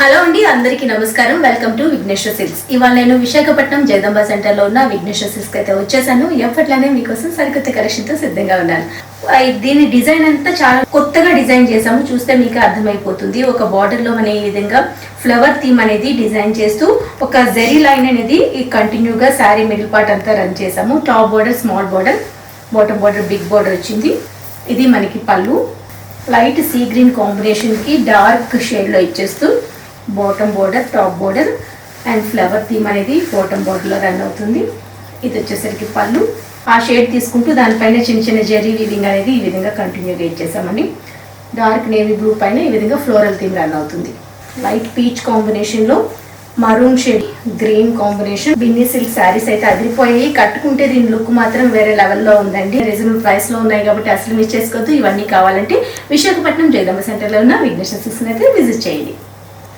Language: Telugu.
హలో అండి, అందరికీ నమస్కారం. Welcome to Vighneshwara Silks. ఇవాళ నేను విశాఖపట్నం జగదంబ సెంటర్ లో ఉన్న విఘ్నేశ్వర సిల్క్స్ అయితే వచ్చేసాను. ఎప్పట్లానే మీకోసం సరికొత్త కలెక్షన్ తో సిద్ధంగా ఉన్నాను. దీని డిజైన్ అంతా చాలా కొత్తగా డిజైన్ చేసాము. చూస్తే మీకు అర్థమైపోతుంది. ఒక బార్డర్ లో మన ఈ విధంగా ఫ్లవర్ థీమ్ అనేది డిజైన్ చేస్తూ ఒక జెరీ లైన్ అనేది ఈ కంటిన్యూగా శారీ మిడిల్ పార్ట్ అంతా రన్ చేసాము. Top border, small border, bottom border, big border వచ్చింది. ఇది మనకి పళ్ళు. లైట్ సీ గ్రీన్ కాంబినేషన్ కి డార్క్ షేడ్ లో ఇచ్చేస్తూ bottom border, top border and flower theme అనేది బాటమ్ బోర్డర్లో రన్ అవుతుంది. ఇది వచ్చేసరికి పళ్ళు. ఆ షేడ్ తీసుకుంటూ దానిపైన చిన్న చిన్న జెరీ వీవింగ్ అనేది ఈ విధంగా కంటిన్యూగా ఇచ్చేసామండి. డార్క్ నేవీ బ్లూ పైన ఈ విధంగా ఫ్లోరల్ థీమ్ రన్ అవుతుంది. లైట్ పీచ్ కాంబినేషన్లో maroon shade, green combination. Binny silk saris అయితే అదిరిపోయి కట్టుకుంటే దీని లుక్ మాత్రం వేరే లెవెల్లో ఉందండి. రీజనబుల్ ప్రైస్లో ఉన్నాయి కాబట్టి అసలు మిస్ చేసుకోవద్దు. ఇవన్నీ కావాలంటే విశాఖపట్నం జగదంబ సెంటర్లో ఉన్న విఘ్నేశ్వర సిల్క్స్ అయితే విజిట్ చేయండి.